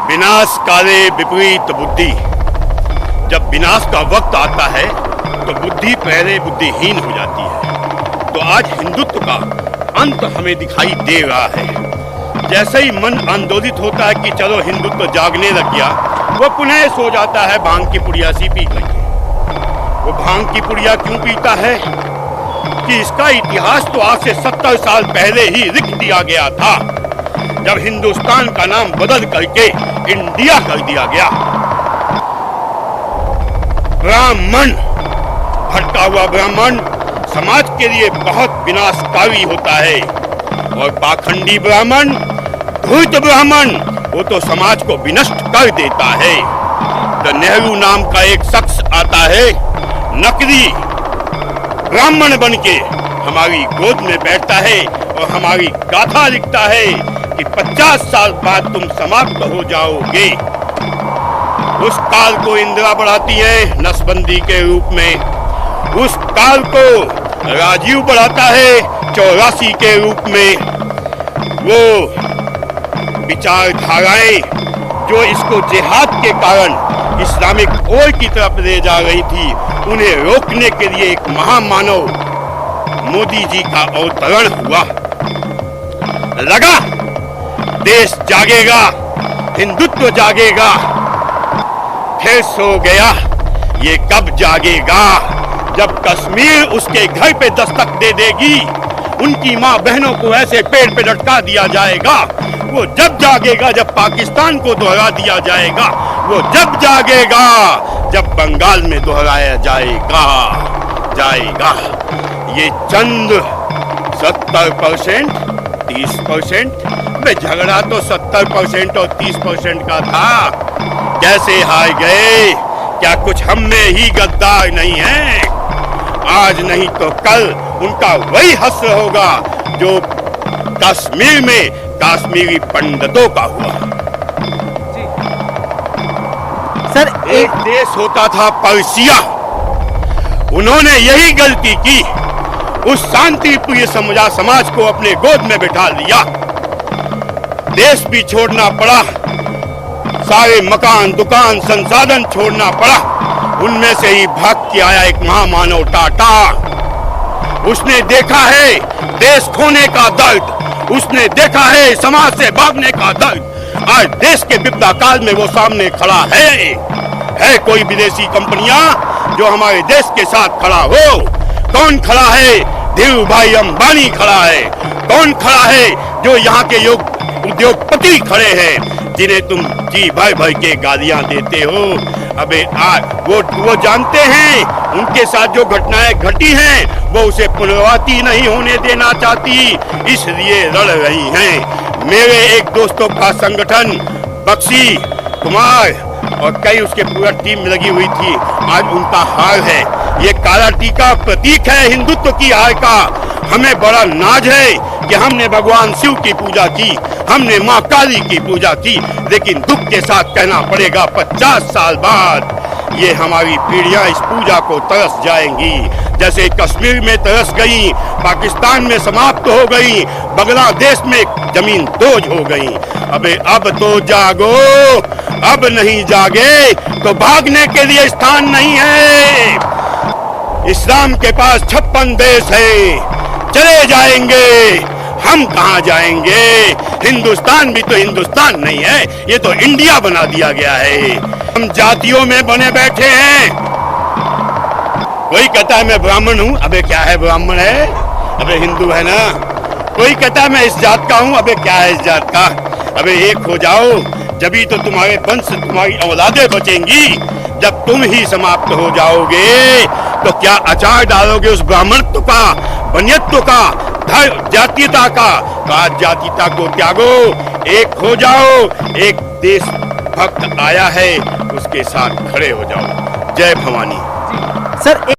विनाश काले विपरीत बुद्धि। जब विनाश का वक्त आता है तो बुद्धि पहले बुद्धिहीन हो जाती है। तो आज हिंदुत्व का अंत हमें दिखाई दे रहा है। जैसे ही मन आंदोलित होता है कि चलो हिंदुत्व जागने लग गया, वो पुनः सो जाता है भांग की पुड़िया सी पी करके। वो भांग की पुड़िया क्यों पीता है कि इसका इतिहास तो आज से 70 साल पहले ही लिख दिया गया था, जब हिंदुस्तान का नाम बदल करके इंडिया कर दिया गया। ब्राह्मण, भटका हुआ ब्राह्मण समाज के लिए बहुत विनाशकारी होता है, और पाखंडी ब्राह्मण, धूर्त ब्राह्मण, वो तो समाज को विनष्ट कर देता है। तो नेहरू नाम का एक शख्स आता है, नकली ब्राह्मण बनके हमारी गोद में बैठता है और हमारी गाथा लिखता है कि 50 साल बाद तुम समाप्त हो जाओगे। उस काल को इंदिरा बढ़ाती है नसबंदी के रूप में, उस काल को राजीव बढ़ाता है 84 के रूप में। वो विचारधाराएं जो इसको जिहाद के कारण इस्लामिक ओर की तरफ ले जा रही थी, उन्हें रोकने के लिए एक महामानव मोदी जी का अवतरण हुआ। लगा देश जागेगा, हिंदुत्व जागेगा, फिर सो गया। ये कब जागेगा? जब कश्मीर उसके घर पे दस्तक दे देगी, उनकी माँ बहनों को ऐसे पेड़ पे लटका दिया जाएगा। वो जब जागेगा जब पाकिस्तान को दोहरा दिया जाएगा। वो जब जागेगा जब बंगाल में दोहराया जाएगा। ये चंद 70%, 30%, वे झगड़ा तो 70% और 30% का था। कैसे हार गए? क्या कुछ हम में ही गद्दार नहीं है? आज नहीं तो कल उनका वही हश्र होगा जो कश्मीर में काश्मीरी पंडितों का हुआ। सर, एक देश होता था पर्शिया, उन्होंने यही गलती की, उस शांतिप्रिय समाज को अपने गोद में बिठा लिया। देश भी छोड़ना पड़ा, सारे मकान, दुकान, संसाधन छोड़ना पड़ा। उनमें से ही भाग के आया एक महामानव टाटा। उसने देखा है देश खोने का दर्द, उसने देखा है समाज से भागने का दर्द। आज देश के विपदा काल में वो सामने खड़ा है कोई विदेशी कंपनियां जो हमारे देश के साथ खड़ा हो? कौन खड़ा है? धीरू भाई अंबानी खड़ा है। कौन खड़ा है? जो यहाँ के उद्योगपति खड़े हैं, जिन्हें तुम जी भर भर के गालियां देते हो। अबे वो जानते हैं उनके साथ जो घटनाएं घटी हैं वो उसे पुनरावृत्ति नहीं होने देना चाहती, इसलिए लड़ रही हैं। मेरे एक दोस्तों का संगठन बक्सी कुमार और कई उसके पूरा टीम लगी हुई थी, आज उनका हार है। ये काला टीका प्रतीक है हिंदुत्व की हार का। हमें बड़ा नाज है कि हमने भगवान शिव की पूजा की, हमने माँ काली की पूजा की, लेकिन दुख के साथ कहना पड़ेगा 50 साल बाद ये हमारी पीढ़ियां इस पूजा को तरस जाएंगी, जैसे कश्मीर में तरस गई, पाकिस्तान में समाप्त हो गई, बांग्लादेश में जमीन दोज हो गई। अबे अब तो जागो, अब नहीं जागे तो भागने के लिए स्थान नहीं है। इस्लाम के पास 56 देश है, चले जाएंगे, हम कहाँ जाएंगे? हिंदुस्तान भी तो हिंदुस्तान नहीं है, ये तो इंडिया बना दिया गया है। हम जातियों में बने बैठे हैं। कोई कहता है मैं ब्राह्मण हूँ, अबे क्या है ब्राह्मण है? अबे हिंदू है ना। कोई कहता है मैं इस जात का हूँ, अबे क्या है इस जात का? अबे एक हो जाओ, जभी तो तुम्हारे वंश, तुम्हारी औलादें बचेंगी। जब तुम ही समाप्त हो जाओगे तो क्या अचार डालोगे उस ब्राह्मणत्व का, बनियत्व का, जातीयता का? आज जातीयता को त्यागो, एक हो जाओ। एक देश भक्त आया है, उसके साथ खड़े हो जाओ। जय भवानी। सर